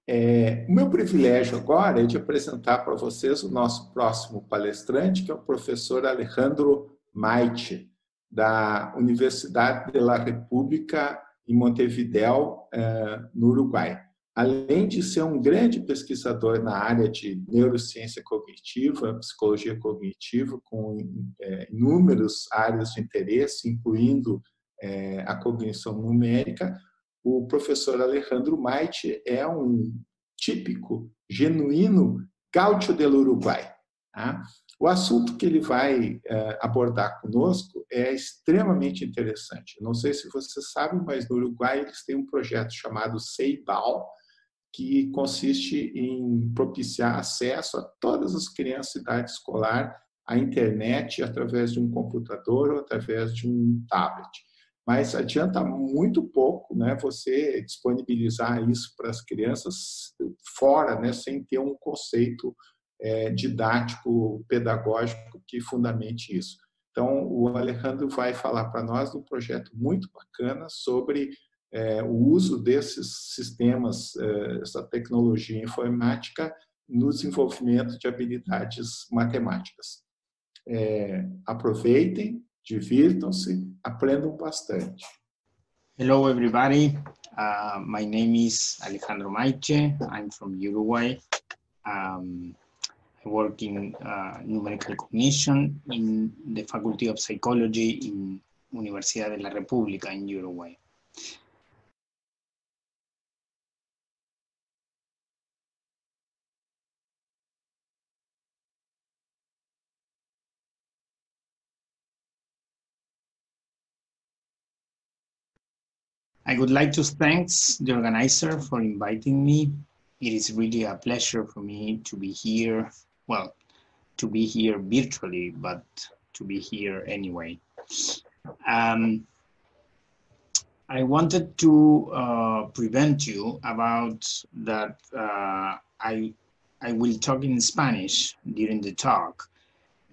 O meu privilégio agora é de apresentar para vocês o nosso próximo palestrante, que é o professor Alejandro Maite, da Universidade de la República em Montevideo, no Uruguai. Além de ser um grande pesquisador na área de neurociência cognitiva, psicologia cognitiva, com inúmeras áreas de interesse, incluindo a cognição numérica, o professor Alejandro Maite é um típico, genuíno gaúcho do Uruguai. Tá? O assunto que ele vai abordar conosco é extremamente interessante. Não sei se vocês sabem, mas no Uruguai eles têm um projeto chamado Ceibal, que consiste em propiciar acesso a todas as crianças de idade escolar à internet através de um computador ou através de um tablet. Mas adianta muito pouco, né, você disponibilizar isso para as crianças fora, né, sem ter um conceito didático, pedagógico que fundamente isso. Então, o Alejandro vai falar para nós de um projeto muito bacana sobre o uso desses sistemas, essa tecnologia informática no desenvolvimento de habilidades matemáticas. Aproveitem, divirtam-se, aprendam bastante. Hello, everybody. My name is Alejandro Maite. I'm from Uruguay. I work in numerical cognition in the Faculty of Psychology in Universidad de la República in Uruguay. I would like to thank the organizer for inviting me. It is really a pleasure for me to be here. Well, to be here virtually, but to be here anyway. I wanted to prevent you about that I will talk in Spanish during the talk,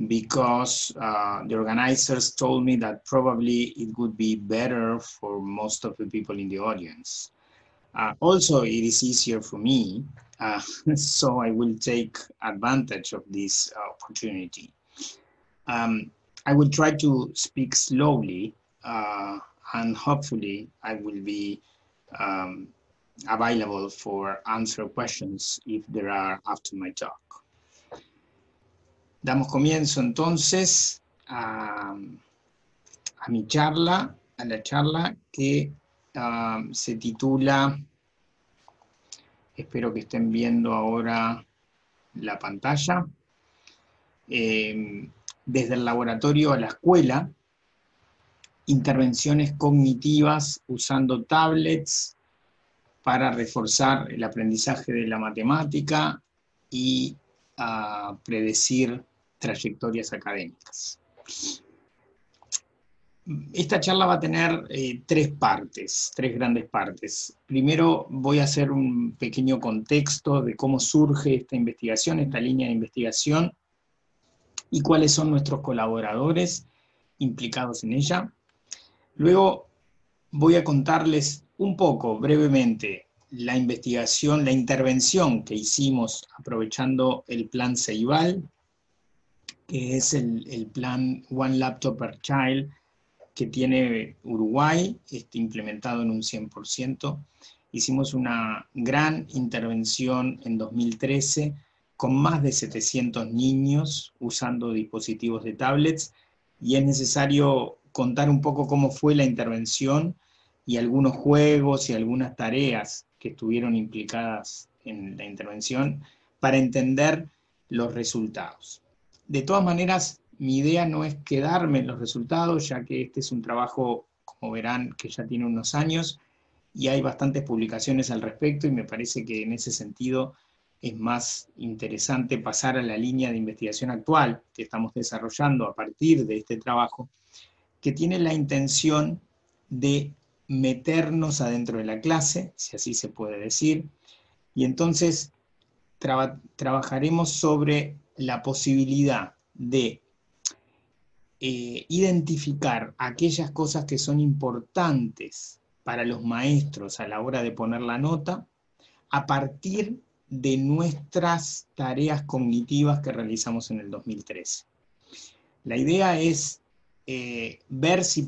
because the organizers told me that probably it would be better for most of the people in the audience. Also, it is easier for me, so I will take advantage of this opportunity. I will try to speak slowly, and hopefully I will be available for answer questions if there are after my talk. Damos comienzo entonces a mi charla, a la charla que se titula, espero que estén viendo ahora la pantalla, desde el laboratorio a la escuela, intervenciones cognitivas usando tablets para reforzar el aprendizaje de la matemática y predecir trayectorias académicas. Esta charla va a tener tres grandes partes. Primero voy a hacer un pequeño contexto de cómo surge esta investigación, esta línea de investigación, y cuáles son nuestros colaboradores implicados en ella. Luego voy a contarles un poco, brevemente, la investigación, la intervención que hicimos aprovechando el plan Ceibal, que es el plan One Laptop per Child que tiene Uruguay, implementado en un 100%. Hicimos una gran intervención en 2013 con más de 700 niños usando dispositivos de tablets, y es necesario contar un poco cómo fue la intervención y algunos juegos y algunas tareas que estuvieron implicadas en la intervención para entender los resultados. De todas maneras, mi idea no es quedarme en los resultados, ya que este es un trabajo, como verán, que ya tiene unos años, y hay bastantes publicaciones al respecto, y me parece que en ese sentido es más interesante pasar a la línea de investigación actual que estamos desarrollando a partir de este trabajo, que tiene la intención de meternos adentro de la clase, si así se puede decir, y entonces trabajaremos sobre la posibilidad de identificar aquellas cosas que son importantes para los maestros a la hora de poner la nota, a partir de nuestras tareas cognitivas que realizamos en el 2013. La idea es ver si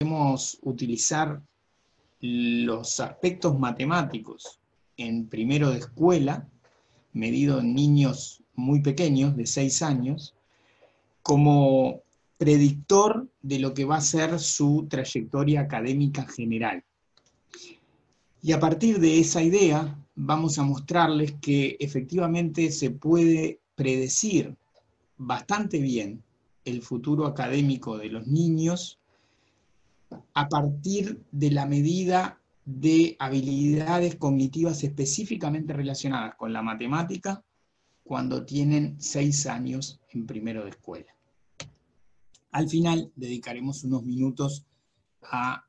podemos utilizar los aspectos matemáticos en primero de escuela, medido en niños muy pequeños, de 6 años, como predictor de lo que va a ser su trayectoria académica general. Y a partir de esa idea, vamos a mostrarles que efectivamente se puede predecir bastante bien el futuro académico de los niños a partir de la medida de habilidades cognitivas específicamente relacionadas con la matemática cuando tienen 6 años en primero de escuela. Al final dedicaremos unos minutos a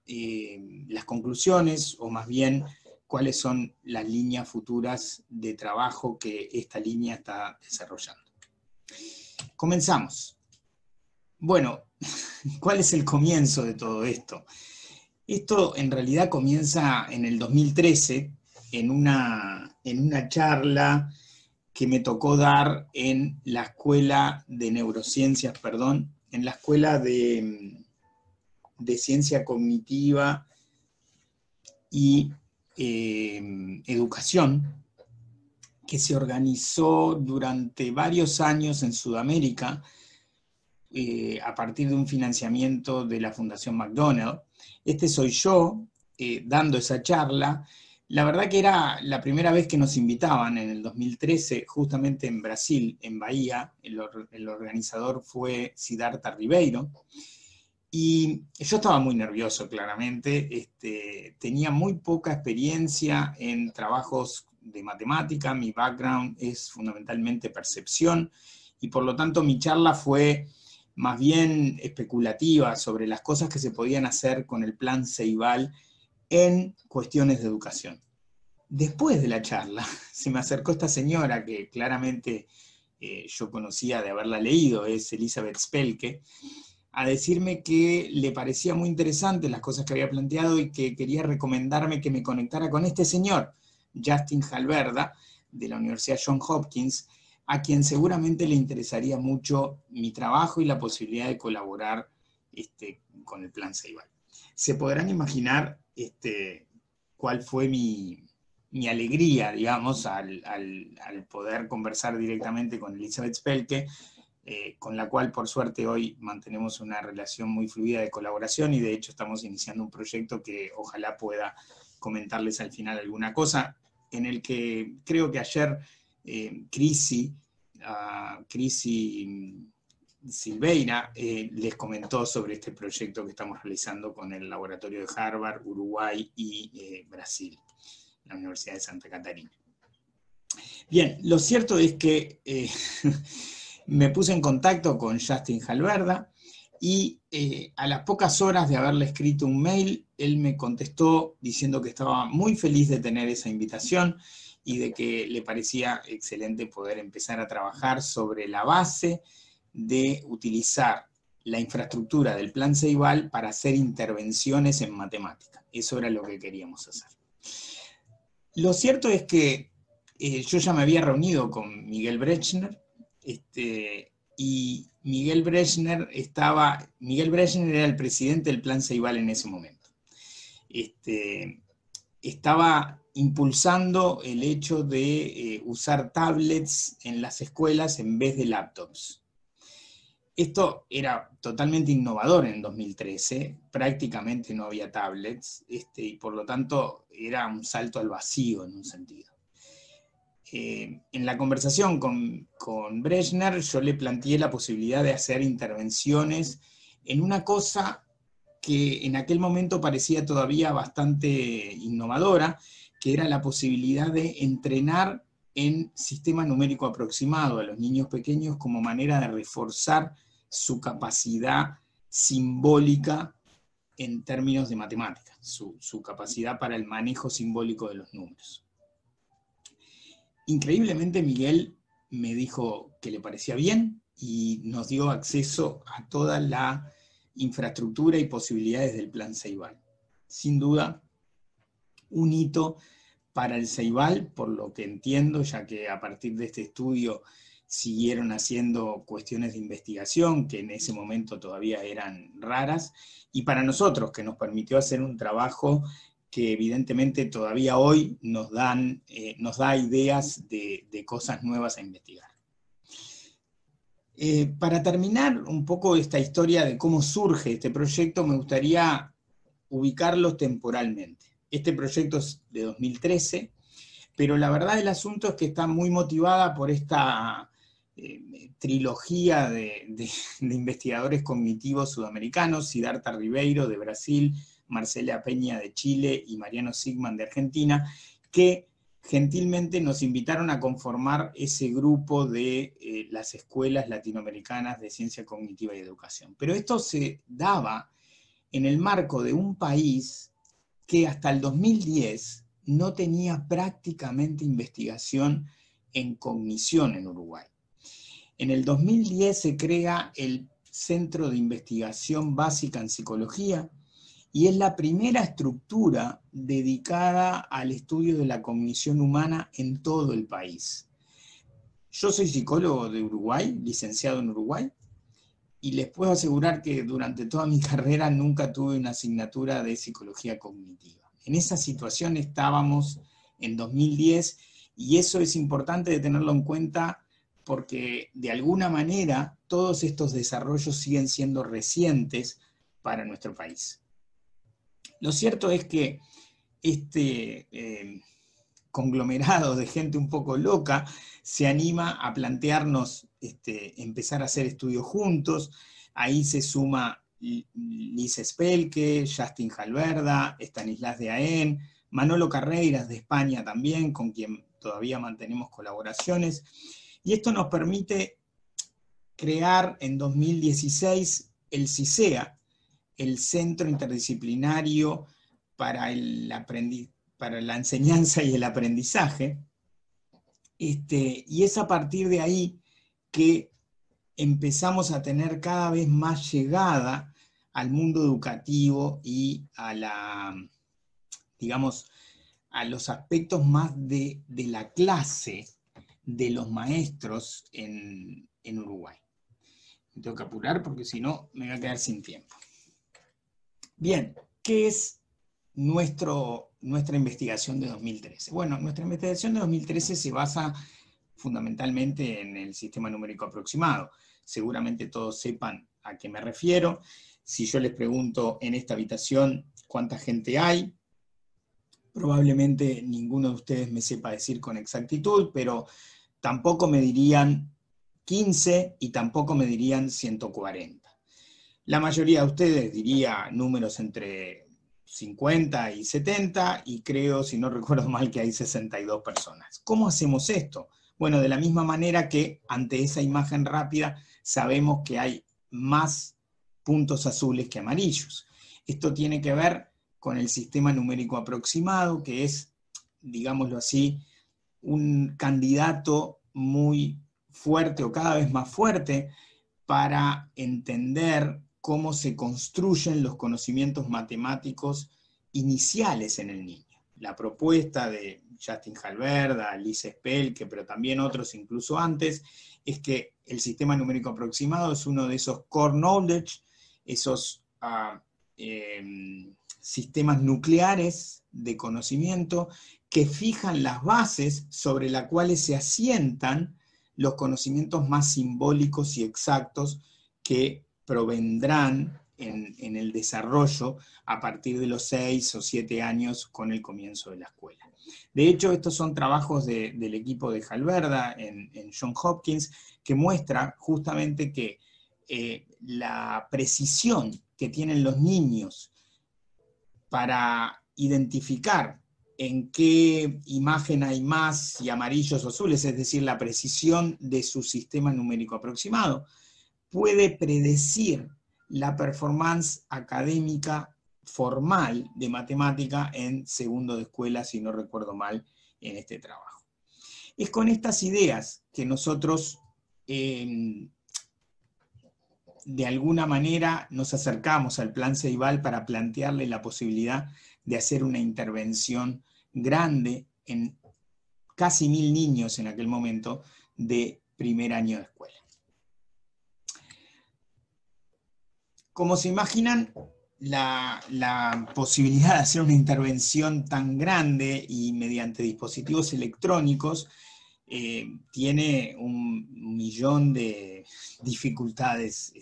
las conclusiones, o más bien cuáles son las líneas futuras de trabajo que esta línea está desarrollando. Comenzamos. Bueno, ¿cuál es el comienzo de todo esto? Esto en realidad comienza en el 2013, en una charla que me tocó dar en la Escuela de Neurociencias, en la Escuela de Ciencia Cognitiva y Educación, que se organizó durante varios años en Sudamérica, a partir de un financiamiento de la Fundación McDonald. Este soy yo, dando esa charla. La verdad que era la primera vez que nos invitaban en el 2013, justamente en Brasil, en Bahía. El organizador fue Siddhartha Ribeiro. Y yo estaba muy nervioso, claramente. Tenía muy poca experiencia en trabajos de matemática. Mi background es fundamentalmente percepción, y por lo tanto mi charla fue más bien especulativa sobre las cosas que se podían hacer con el plan Ceibal en cuestiones de educación. Después de la charla, se me acercó esta señora que claramente yo conocía de haberla leído, es Elizabeth Spelke, a decirme que le parecía muy interesante las cosas que había planteado y que quería recomendarme que me conectara con este señor, Justin Halberda, de la Universidad Johns Hopkins, a quien seguramente le interesaría mucho mi trabajo y la posibilidad de colaborar con el plan Ceibal. Se podrán imaginar cuál fue mi alegría, digamos, al poder conversar directamente con Elizabeth Spelke, con la cual por suerte hoy mantenemos una relación muy fluida de colaboración, y de hecho estamos iniciando un proyecto que ojalá pueda comentarles al final alguna cosa, en el que creo que ayer Crisi Silveira les comentó sobre este proyecto que estamos realizando con el laboratorio de Harvard, Uruguay y Brasil, la Universidad de Santa Catarina. Bien, lo cierto es que me puse en contacto con Justin Halberda, y a las pocas horas de haberle escrito un mail, él me contestó diciendo que estaba muy feliz de tener esa invitación y de que le parecía excelente poder empezar a trabajar sobre la base de utilizar la infraestructura del plan Ceibal para hacer intervenciones en matemática. Eso era lo que queríamos hacer. Lo cierto es que yo ya me había reunido con Miguel Brechner, y Miguel Brechner era el presidente del plan Ceibal en ese momento. Estaba impulsando el hecho de usar tablets en las escuelas en vez de laptops. Esto era totalmente innovador en 2013, prácticamente no había tablets, y por lo tanto era un salto al vacío en un sentido. En la conversación con Brechner yo le planteé la posibilidad de hacer intervenciones en una cosa que en aquel momento parecía todavía bastante innovadora, que era la posibilidad de entrenar en sistema numérico aproximado a los niños pequeños como manera de reforzar su capacidad simbólica en términos de matemáticas, su capacidad para el manejo simbólico de los números. Increíblemente Miguel me dijo que le parecía bien y nos dio acceso a toda la infraestructura y posibilidades del Plan Ceibal. Sin duda, un hito para el Ceibal, por lo que entiendo, ya que a partir de este estudio siguieron haciendo cuestiones de investigación que en ese momento todavía eran raras, y para nosotros, que nos permitió hacer un trabajo que evidentemente todavía hoy nos da ideas de cosas nuevas a investigar. Para terminar un poco esta historia de cómo surge este proyecto, me gustaría ubicarlos temporalmente. Este proyecto es de 2013, pero la verdad del asunto es que está muy motivada por esta trilogía de investigadores cognitivos sudamericanos, Siddhartha Ribeiro de Brasil, Marcela Peña de Chile y Mariano Sigman de Argentina, que gentilmente nos invitaron a conformar ese grupo de las escuelas latinoamericanas de ciencia cognitiva y educación. Pero esto se daba en el marco de un país que hasta el 2010 no tenía prácticamente investigación en cognición en Uruguay. En el 2010 se crea el Centro de Investigación Básica en Psicología y es la primera estructura dedicada al estudio de la cognición humana en todo el país. Yo soy psicólogo de Uruguay, licenciado en Uruguay, y les puedo asegurar que durante toda mi carrera nunca tuve una asignatura de psicología cognitiva. En esa situación estábamos en 2010 y eso es importante de tenerlo en cuenta porque de alguna manera todos estos desarrollos siguen siendo recientes para nuestro país. Lo cierto es que este conglomerado de gente un poco loca se anima a plantearnos empezar a hacer estudios juntos. Ahí se suma Liz Spelke, Justin Halberda, Stanislas de Aén, Manolo Carreiras de España también, con quien todavía mantenemos colaboraciones. Y esto nos permite crear en 2016 el CICEA, el Centro Interdisciplinario para la enseñanza y el aprendizaje, y es a partir de ahí que empezamos a tener cada vez más llegada al mundo educativo y a a los aspectos más de la clase de los maestros en Uruguay. Me tengo que apurar porque si no me voy a quedar sin tiempo. Bien, ¿qué es nuestra investigación de 2013? Bueno, nuestra investigación de 2013 se basa fundamentalmente en el sistema numérico aproximado. Seguramente todos sepan a qué me refiero. Si yo les pregunto en esta habitación cuánta gente hay, probablemente ninguno de ustedes me sepa decir con exactitud, pero tampoco me dirían 15 y tampoco me dirían 140. La mayoría de ustedes diría números entre 50 y 70, y creo, si no recuerdo mal, que hay 62 personas. ¿Cómo hacemos esto? Bueno, de la misma manera que ante esa imagen rápida sabemos que hay más puntos azules que amarillos. Esto tiene que ver con el sistema numérico aproximado, que es, digámoslo así, un candidato muy fuerte o cada vez más fuerte para entender cómo se construyen los conocimientos matemáticos iniciales en el niño. La propuesta de Justin Halberda, Liz Spelke, pero también otros incluso antes, es que el sistema numérico aproximado es uno de esos core knowledge, esos sistemas nucleares de conocimiento que fijan las bases sobre las cuales se asientan los conocimientos más simbólicos y exactos que provendrán en el desarrollo a partir de los 6 o 7 años con el comienzo de la escuela. De hecho, estos son trabajos del equipo de Halberda en Johns Hopkins, que muestra justamente que la precisión que tienen los niños para identificar en qué imagen hay más y amarillos o azules, es decir, la precisión de su sistema numérico aproximado, puede predecir la performance académica formal de matemática en segundo de escuela, si no recuerdo mal, en este trabajo. Es con estas ideas que nosotros de alguna manera nos acercamos al Plan Ceibal para plantearle la posibilidad de hacer una intervención grande en casi 1000 niños en aquel momento de primer año de escuela. Como se imaginan, la posibilidad de hacer una intervención tan grande y mediante dispositivos electrónicos tiene un millón de dificultades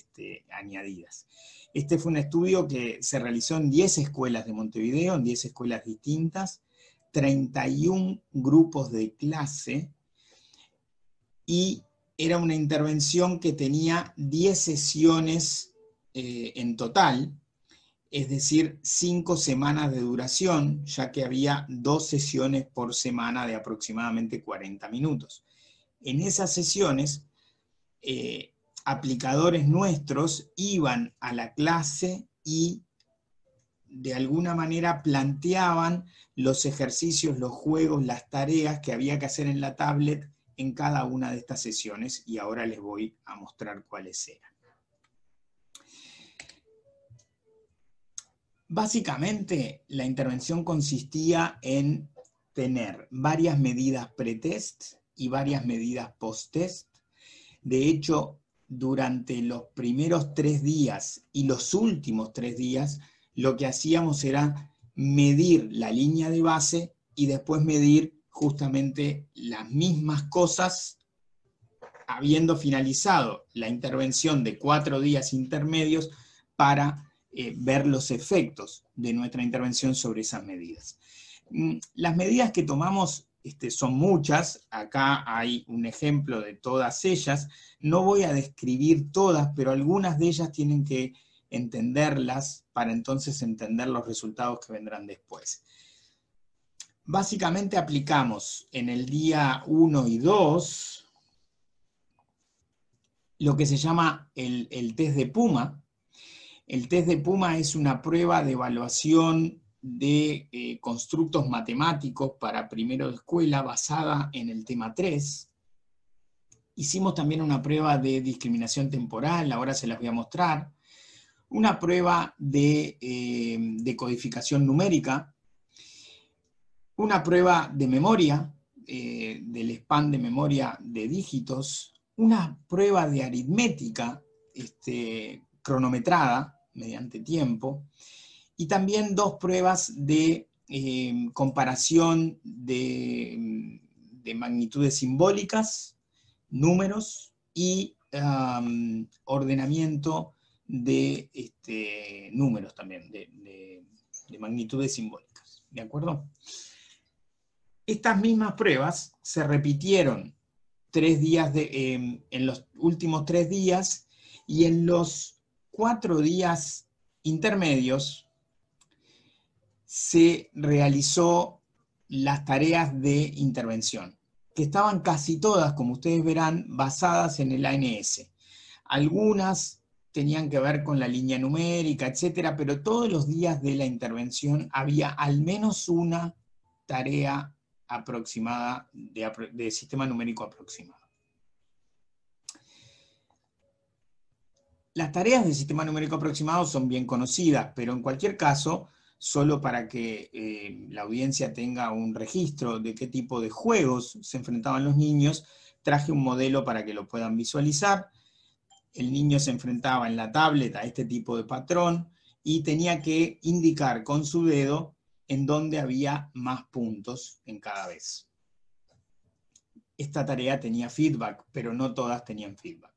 añadidas. Este fue un estudio que se realizó en 10 escuelas de Montevideo, en 10 escuelas distintas, 31 grupos de clase, y era una intervención que tenía 10 sesiones en total, es decir, 5 semanas de duración, ya que había 2 sesiones por semana de aproximadamente 40 minutos. En esas sesiones, aplicadores nuestros iban a la clase y de alguna manera planteaban los ejercicios, los juegos, las tareas que había que hacer en la tablet en cada una de estas sesiones, y ahora les voy a mostrar cuáles eran. Básicamente, la intervención consistía en tener varias medidas pretest y varias medidas post-test. De hecho, durante los primeros 3 días y los últimos 3 días, lo que hacíamos era medir la línea de base y después medir justamente las mismas cosas, habiendo finalizado la intervención de 4 días intermedios para ver los efectos de nuestra intervención sobre esas medidas. Las medidas que tomamos son muchas, acá hay un ejemplo de todas ellas, no voy a describir todas, pero algunas de ellas tienen que entenderlas para entonces entender los resultados que vendrán después. Básicamente aplicamos en el día 1 y 2 lo que se llama el test de Puma. El test de Puma es una prueba de evaluación de constructos matemáticos para primero de escuela basada en el tema 3. Hicimos también una prueba de discriminación temporal, ahora se las voy a mostrar. Una prueba de codificación numérica. Una prueba de memoria, del span de memoria de dígitos. Una prueba de aritmética cronometrada, mediante tiempo, y también 2 pruebas de comparación de magnitudes simbólicas, números, y ordenamiento de números también, de magnitudes simbólicas. ¿De acuerdo? Estas mismas pruebas se repitieron 3 días en los últimos 3 días, y en los 4 días intermedios se realizó las tareas de intervención, que estaban casi todas, como ustedes verán, basadas en el ANS. Algunas tenían que ver con la línea numérica, etcétera, pero todos los días de la intervención había al menos una tarea aproximada de sistema numérico aproximado. Las tareas de sistema numérico aproximado son bien conocidas, pero en cualquier caso, solo para que la audiencia tenga un registro de qué tipo de juegos se enfrentaban los niños, traje un modelo para que lo puedan visualizar. El niño se enfrentaba en la tablet a este tipo de patrón y tenía que indicar con su dedo en dónde había más puntos en cada vez. Esta tarea tenía feedback, pero no todas tenían feedback.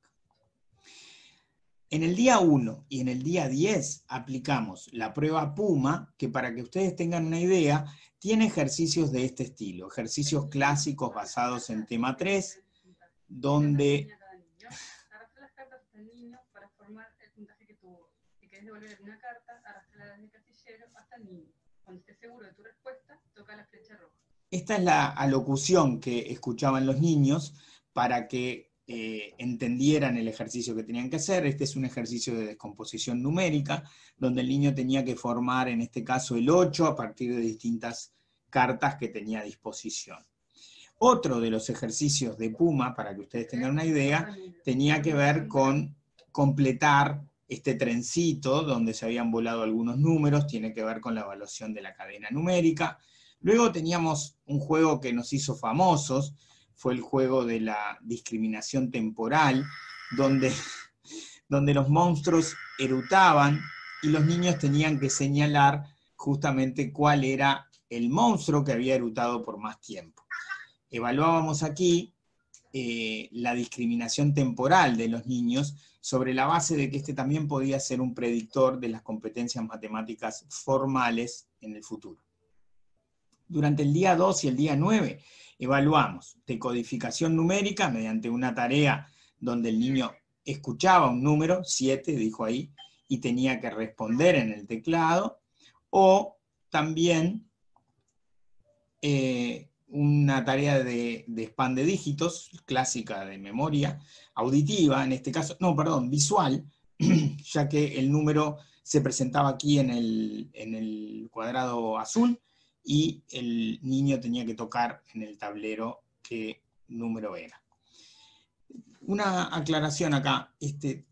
En el día 1 y en el día 10 aplicamos la prueba Puma, que para que ustedes tengan una idea, tiene ejercicios de este estilo, ejercicios clásicos basados en tema 3, donde... Arrastra las cartas hasta el niño para formar el puntaje que tuvo. Si querés devolver una carta, arrastra desde el casillero hasta el niño. Cuando estés seguro de tu respuesta, toca la flecha roja. Esta es la alocución que escuchaban los niños para que entendieran el ejercicio que tenían que hacer. Este es un ejercicio de descomposición numérica, donde el niño tenía que formar, en este caso, el 8 a partir de distintas cartas que tenía a disposición. Otro de los ejercicios de Puma, para que ustedes tengan una idea, tenía que ver con completar este trencito donde se habían volado algunos números, tiene que ver con la evaluación de la cadena numérica. Luego teníamos un juego que nos hizo famosos, fue el juego de la discriminación temporal, donde los monstruos erutaban y los niños tenían que señalar justamente cuál era el monstruo que había erutado por más tiempo. Evaluábamos aquí la discriminación temporal de los niños sobre la base de que este también podía ser un predictor de las competencias matemáticas formales en el futuro. Durante el día 2 y el día 9 evaluamos decodificación numérica mediante una tarea donde el niño escuchaba un número, 7 dijo ahí, y tenía que responder en el teclado, o también una tarea de span de dígitos, clásica de memoria, auditiva, en este caso, no, perdón, visual, ya que el número se presentaba aquí en el cuadrado azul, y el niño tenía que tocar en el tablero qué número era. Una aclaración acá,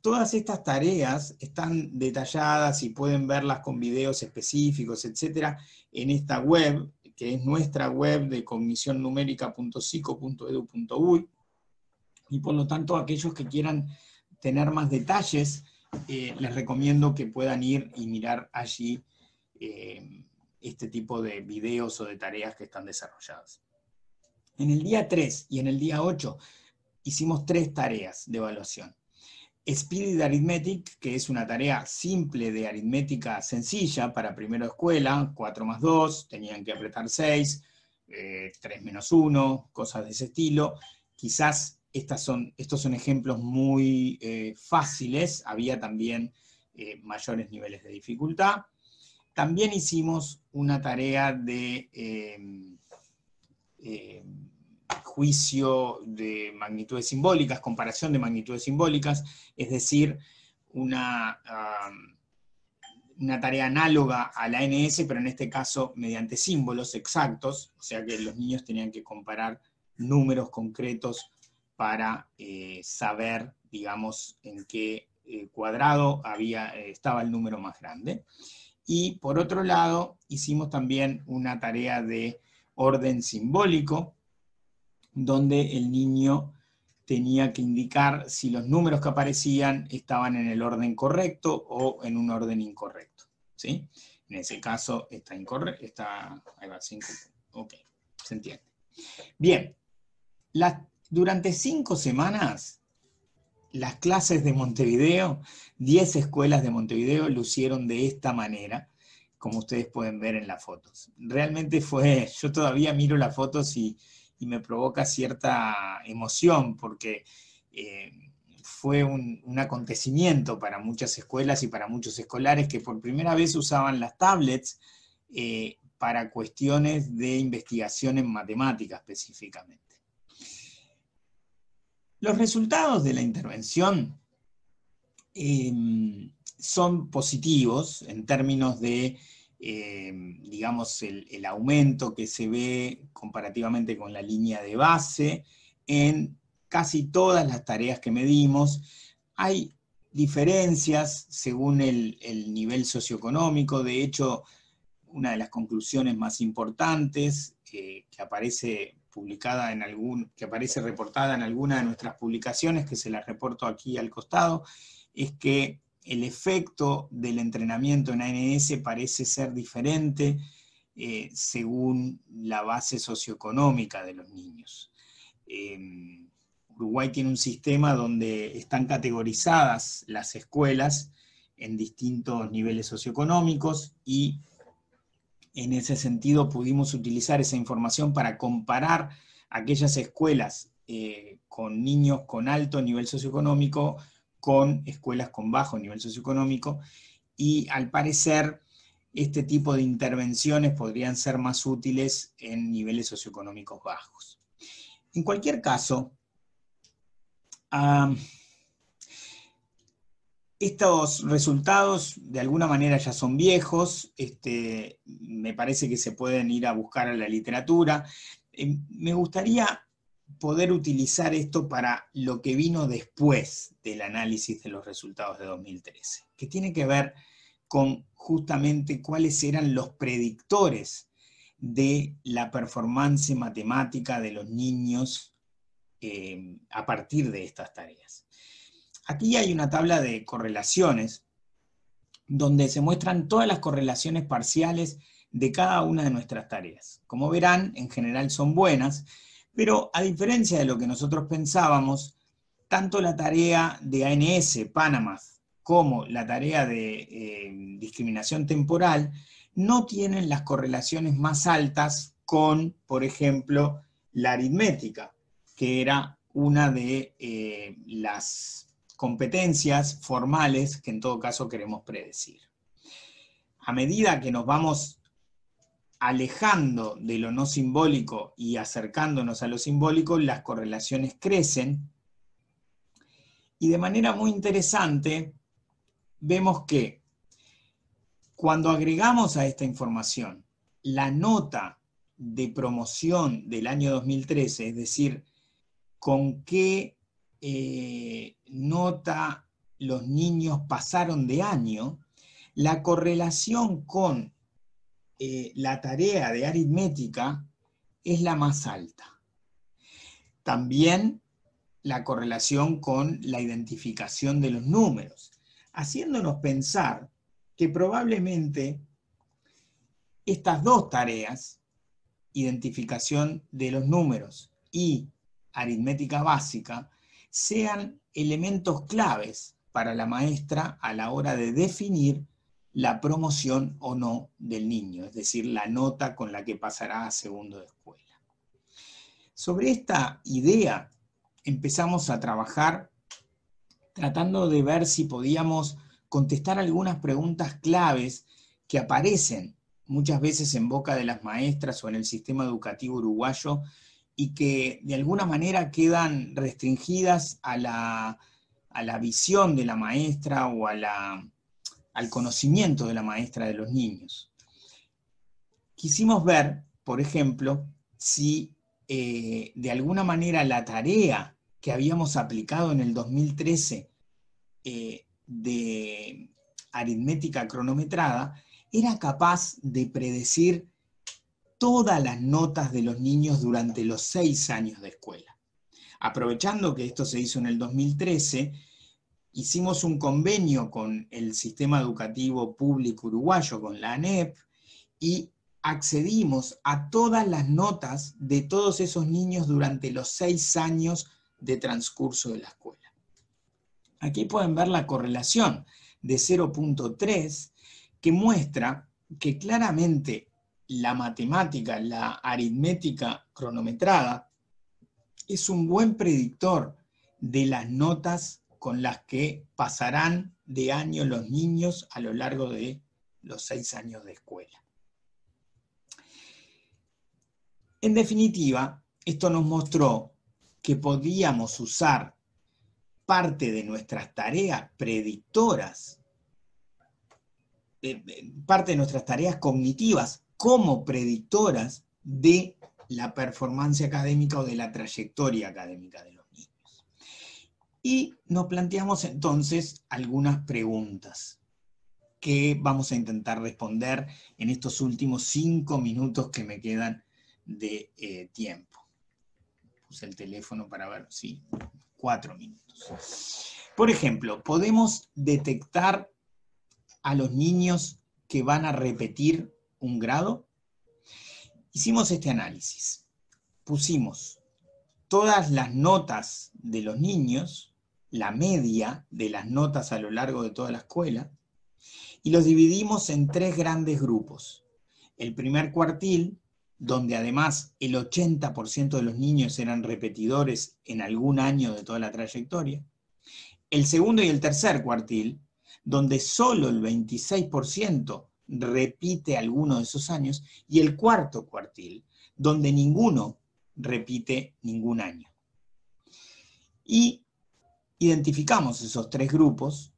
todas estas tareas están detalladas y pueden verlas con videos específicos, etcétera, en esta web, que es nuestra web de cognicionnumerica.sico.edu.uy, y por lo tanto aquellos que quieran tener más detalles, les recomiendo que puedan ir y mirar allí este tipo de videos o de tareas que están desarrolladas. En el día 3 y en el día 8 hicimos 3 tareas de evaluación. Speed Arithmetic, que es una tarea simple de aritmética sencilla para primero de escuela, 4 más 2, tenían que apretar 6, 3 menos 1, cosas de ese estilo. Quizás estos son ejemplos muy fáciles, había también mayores niveles de dificultad. También hicimos una tarea de juicio de magnitudes simbólicas, comparación de magnitudes simbólicas, es decir, una tarea análoga a la NS, pero en este caso mediante símbolos exactos, o sea que los niños tenían que comparar números concretos para saber, digamos, en qué cuadrado estaba el número más grande. Y por otro lado, hicimos también una tarea de orden simbólico, donde el niño tenía que indicar si los números que aparecían estaban en el orden correcto o en un orden incorrecto, ¿sí? En ese caso está incorrecto, ahí va, 5, ok, se entiende. Bien, durante 5 semanas, las clases de Montevideo, 10 escuelas de Montevideo lucieron de esta manera, como ustedes pueden ver en las fotos. Realmente yo todavía miro las fotos y me provoca cierta emoción, porque fue un acontecimiento para muchas escuelas y para muchos escolares que por primera vez usaban las tablets para cuestiones de investigación en matemática específicamente. Los resultados de la intervención son positivos en términos de, digamos, el aumento que se ve comparativamente con la línea de base en casi todas las tareas que medimos. Hay diferencias según el nivel socioeconómico. De hecho, una de las conclusiones más importantes que aparece reportada en alguna de nuestras publicaciones, que se las reporto aquí al costado, es que el efecto del entrenamiento en ANS parece ser diferente según la base socioeconómica de los niños. Uruguay tiene un sistema donde están categorizadas las escuelas en distintos niveles socioeconómicos, y en ese sentido pudimos utilizar esa información para comparar aquellas escuelas con niños con alto nivel socioeconómico con escuelas con bajo nivel socioeconómico, y al parecer este tipo de intervenciones podrían ser más útiles en niveles socioeconómicos bajos. En cualquier caso, estos resultados de alguna manera ya son viejos, me parece que se pueden ir a buscar a la literatura. Me gustaría poder utilizar esto para lo que vino después del análisis de los resultados de 2013, que tiene que ver con justamente cuáles eran los predictores de la performance matemática de los niños a partir de estas tareas. Aquí hay una tabla de correlaciones donde se muestran todas las correlaciones parciales de cada una de nuestras tareas. Como verán, en general son buenas, pero a diferencia de lo que nosotros pensábamos, tanto la tarea de ANS, PANAMATH, como la tarea de discriminación temporal, no tienen las correlaciones más altas con, por ejemplo, la aritmética, que era una de las competencias formales que en todo caso queremos predecir. A medida que nos vamos alejando de lo no simbólico y acercándonos a lo simbólico, las correlaciones crecen, y de manera muy interesante vemos que cuando agregamos a esta información la nota de promoción del año 2013, es decir, con qué nota los niños pasaron de año, la correlación con la tarea de aritmética es la más alta. También la correlación con la identificación de los números, haciéndonos pensar que probablemente estas dos tareas, identificación de los números y aritmética básica, sean elementos claves para la maestra a la hora de definir la promoción o no del niño, es decir, la nota con la que pasará a segundo de escuela. Sobre esta idea empezamos a trabajar tratando de ver si podíamos contestar algunas preguntas claves que aparecen muchas veces en boca de las maestras o en el sistema educativo uruguayo y que de alguna manera quedan restringidas a la visión de la maestra o al conocimiento de la maestra de los niños. Quisimos ver, por ejemplo, si de alguna manera la tarea que habíamos aplicado en el 2013 de aritmética cronometrada era capaz de predecir todas las notas de los niños durante los 6 años de escuela. Aprovechando que esto se hizo en el 2013, hicimos un convenio con el sistema educativo público uruguayo, con la ANEP, y accedimos a todas las notas de todos esos niños durante los 6 años de transcurso de la escuela. Aquí pueden ver la correlación de 0.3 que muestra que claramente la matemática, la aritmética cronometrada, es un buen predictor de las notas con las que pasarán de año los niños a lo largo de los 6 años de escuela. En definitiva, esto nos mostró que podíamos usar parte de nuestras tareas predictoras, parte de nuestras tareas cognitivas como predictoras de la performance académica o de la trayectoria académica de los niños. Y nos planteamos entonces algunas preguntas que vamos a intentar responder en estos últimos 5 minutos que me quedan de tiempo. Puse el teléfono para ver, sí, 4 minutos. Por ejemplo, ¿podemos detectar a los niños que van a repetir un grado? Hicimos este análisis. Pusimos todas las notas de los niños, la media de las notas a lo largo de toda la escuela, y los dividimos en 3 grandes grupos. El primer cuartil, donde además el 80% de los niños eran repetidores en algún año de toda la trayectoria. El segundo y el tercer cuartil, donde solo el 26% repite alguno de esos años, y el cuarto cuartil, donde ninguno repite ningún año. Y identificamos esos 3 grupos,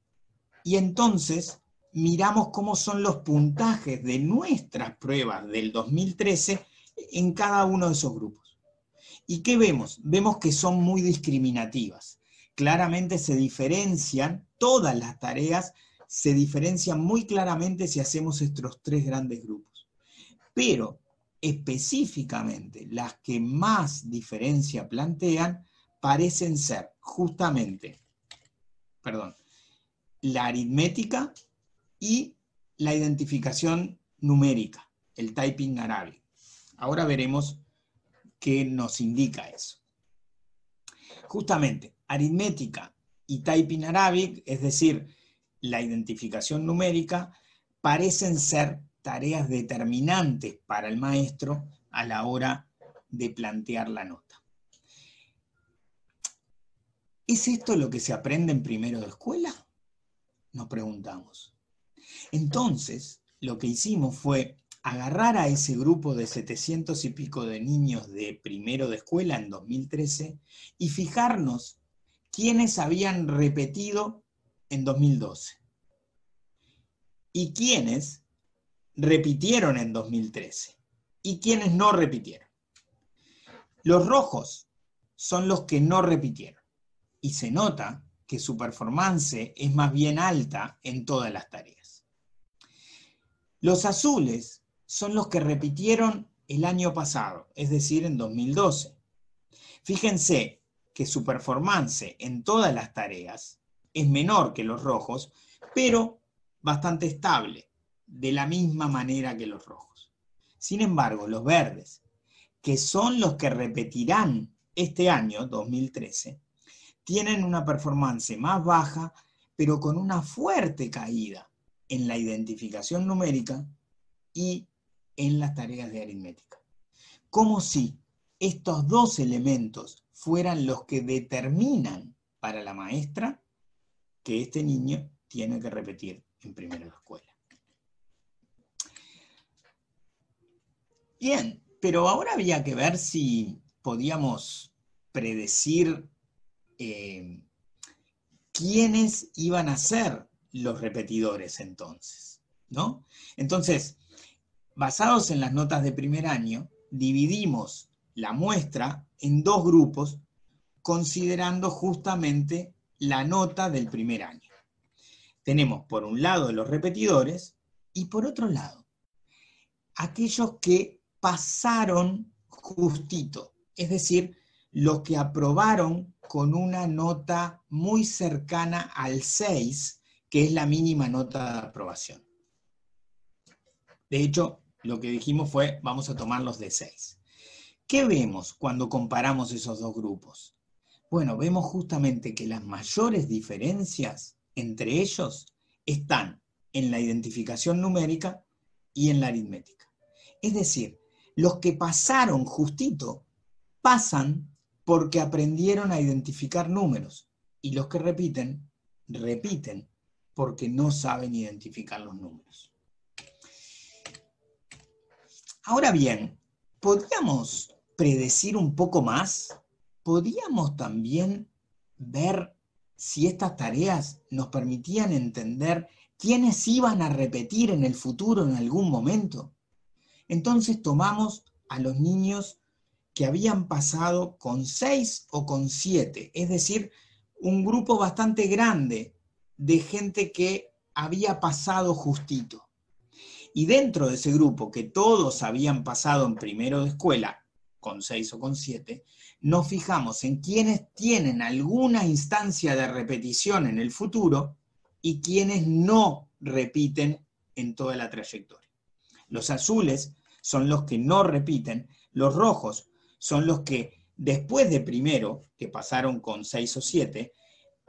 y entonces miramos cómo son los puntajes de nuestras pruebas del 2013 en cada uno de esos grupos. ¿Y qué vemos? Vemos que son muy discriminativas. Claramente se diferencian, todas las tareas se diferencian muy claramente si hacemos estos tres grandes grupos. Pero específicamente las que más diferencia plantean parecen ser justamente, la aritmética y la identificación numérica, el typing Arabic. Ahora veremos qué nos indica eso. Justamente, aritmética y typing Arabic, es decir, la identificación numérica, parecen ser tareas determinantes para el maestro a la hora de plantear la nota. ¿Es esto lo que se aprende en primero de escuela? Nos preguntamos. Entonces, lo que hicimos fue agarrar a ese grupo de 700 y pico de niños de primero de escuela en 2013 y fijarnos quiénes habían repetido en 2012 y quiénes repitieron en 2013 y quiénes no repitieron. Los rojos son los que no repitieron y se nota que su performance es más bien alta en todas las tareas. Los azules son los que repitieron el año pasado, es decir, en 2012. Fíjense que su performance en todas las tareas es menor que los rojos, pero bastante estable, de la misma manera que los rojos. Sin embargo, los verdes, que son los que repetirán este año, 2013, tienen una performance más baja, pero con una fuerte caída en la identificación numérica y en las tareas de aritmética. Como si estos dos elementos fueran los que determinan para la maestra que este niño tiene que repetir en primero de escuela. Bien, pero ahora había que ver si podíamos predecir quiénes iban a ser los repetidores entonces, ¿no? Entonces, basados en las notas de primer año, dividimos la muestra en dos grupos, considerando justamente la nota del primer año. Tenemos por un lado los repetidores y por otro lado aquellos que pasaron justito, es decir, los que aprobaron con una nota muy cercana al 6, que es la mínima nota de aprobación. De hecho, lo que dijimos fue, vamos a tomarlos de 6. ¿Qué vemos cuando comparamos esos dos grupos? Bueno, vemos justamente que las mayores diferencias entre ellos están en la identificación numérica y en la aritmética. Es decir, los que pasaron justito, pasan porque aprendieron a identificar números, y los que repiten, repiten porque no saben identificar los números. Ahora bien, ¿podríamos predecir un poco más? ¿Podríamos también ver si estas tareas nos permitían entender quiénes iban a repetir en el futuro en algún momento? Entonces tomamos a los niños que habían pasado con 6 o con 7, es decir, un grupo bastante grande de gente que había pasado justito. Y dentro de ese grupo, que todos habían pasado en primero de escuela, con 6 o con 7, nos fijamos en quienes tienen alguna instancia de repetición en el futuro y quienes no repiten en toda la trayectoria. Los azules son los que no repiten, los rojos son los que después de primero, que pasaron con 6 o 7,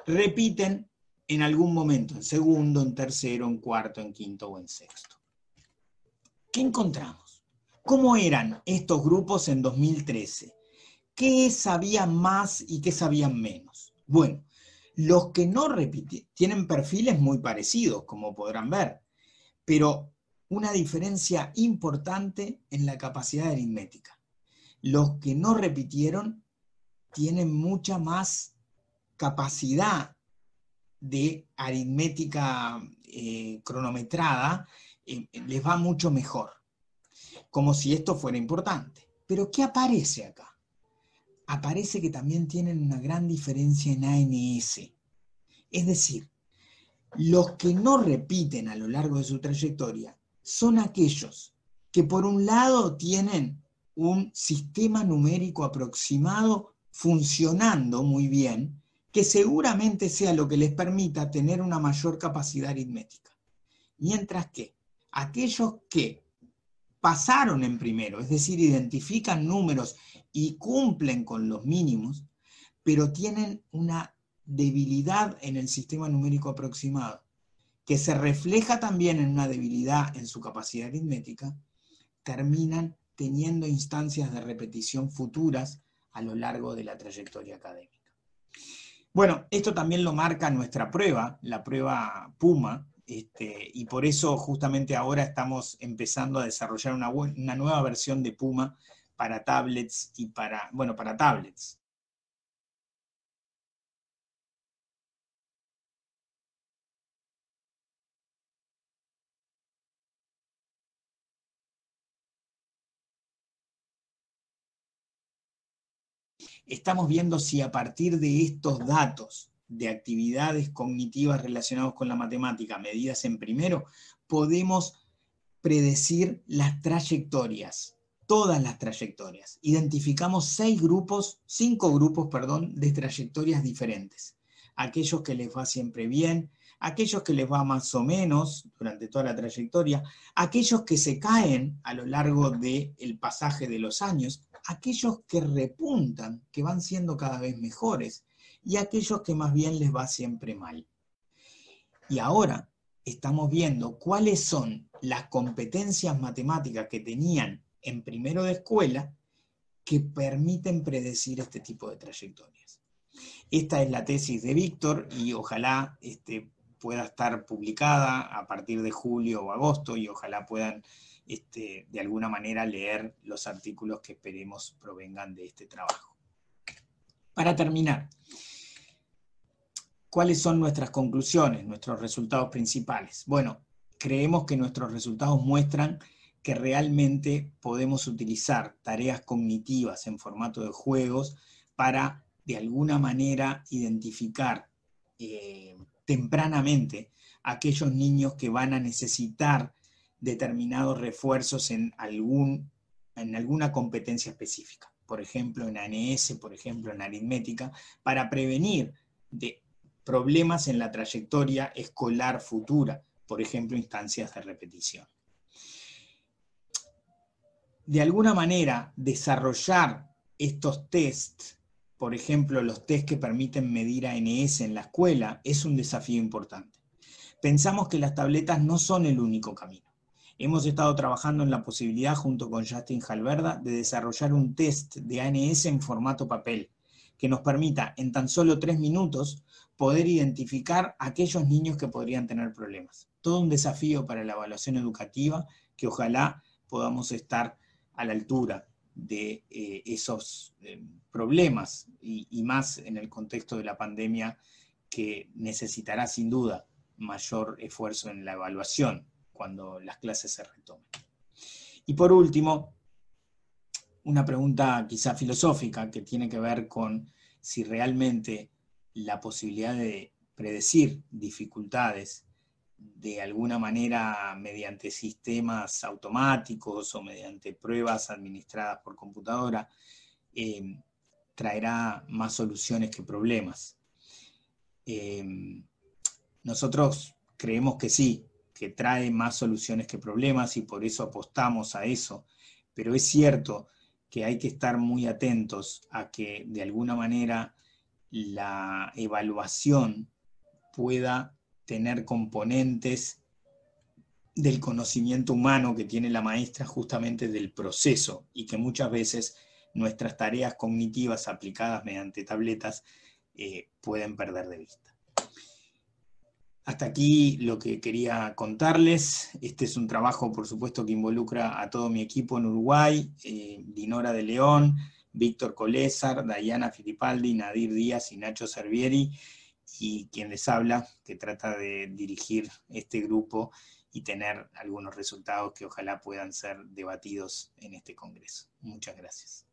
repiten en algún momento, en segundo, en tercero, en cuarto, en quinto o en sexto. ¿Qué encontramos? ¿Cómo eran estos grupos en 2013? ¿Qué sabían más y qué sabían menos? Bueno, los que no repiten tienen perfiles muy parecidos, como podrán ver, pero una diferencia importante en la capacidad aritmética. Los que no repitieron tienen mucha más capacidad de aritmética cronometrada, les va mucho mejor, como si esto fuera importante. Pero ¿qué aparece acá? aparece que también tienen una gran diferencia en ANS. Es decir, los que no repiten a lo largo de su trayectoria son aquellos que por un lado tienen un sistema numérico aproximado funcionando muy bien, que seguramente sea lo que les permita tener una mayor capacidad aritmética. Mientras que aquellos que pasaron en primero, es decir, identifican números y cumplen con los mínimos, pero tienen una debilidad en el sistema numérico aproximado, que se refleja también en una debilidad en su capacidad aritmética, terminan teniendo instancias de repetición futuras a lo largo de la trayectoria académica. Bueno, esto también lo marca nuestra prueba, la prueba PUMA, y por eso justamente ahora estamos empezando a desarrollar una nueva versión de PUMA para tablets y para tablets. Estamos viendo si a partir de estos datos de actividades cognitivas relacionadas con la matemática, medidas en primero, podemos predecir las trayectorias, todas las trayectorias. Identificamos 5 grupos, de trayectorias diferentes. Aquellos que les va siempre bien, aquellos que les va más o menos durante toda la trayectoria, aquellos que se caen a lo largo del pasaje de los años, aquellos que repuntan, que van siendo cada vez mejores, y aquellos que más bien les va siempre mal. Y ahora estamos viendo cuáles son las competencias matemáticas que tenían en primero de escuela que permiten predecir este tipo de trayectorias. Esta es la tesis de Víctor y ojalá pueda estar publicada a partir de julio o agosto y ojalá puedan de alguna manera leer los artículos que esperemos provengan de este trabajo. Para terminar, ¿cuáles son nuestras conclusiones, nuestros resultados principales? Bueno, creemos que nuestros resultados muestran que realmente podemos utilizar tareas cognitivas en formato de juegos para, de alguna manera, identificar tempranamente a aquellos niños que van a necesitar determinados refuerzos en alguna competencia específica. Por ejemplo, en ANS, por ejemplo, en aritmética, para prevenir de problemas en la trayectoria escolar futura, por ejemplo, instancias de repetición. De alguna manera, desarrollar estos tests, por ejemplo, los tests que permiten medir ANS en la escuela, es un desafío importante. Pensamos que las tabletas no son el único camino. Hemos estado trabajando en la posibilidad, junto con Justin Halverda, de desarrollar un test de ANS en formato papel, que nos permita, en tan solo 3 minutos, poder identificar a aquellos niños que podrían tener problemas. Todo un desafío para la evaluación educativa, que ojalá podamos estar a la altura de esos problemas, y más en el contexto de la pandemia, que necesitará sin duda mayor esfuerzo en la evaluación cuando las clases se retomen. Y por último, una pregunta quizá filosófica que tiene que ver con si realmente la posibilidad de predecir dificultades de alguna manera mediante sistemas automáticos o mediante pruebas administradas por computadora traerá más soluciones que problemas. Nosotros creemos que sí, que trae más soluciones que problemas y por eso apostamos a eso, pero es cierto que hay que estar muy atentos a que de alguna manera la evaluación pueda tener componentes del conocimiento humano que tiene la maestra justamente del proceso y que muchas veces nuestras tareas cognitivas aplicadas mediante tabletas pueden perder de vista. Hasta aquí lo que quería contarles. Este es un trabajo, por supuesto, que involucra a todo mi equipo en Uruguay, Dinora de León, Víctor Colésar, Dayana Filipaldi, Nadir Díaz y Nacho Servieri, y quien les habla, que trata de dirigir este grupo y tener algunos resultados que ojalá puedan ser debatidos en este congreso. Muchas gracias.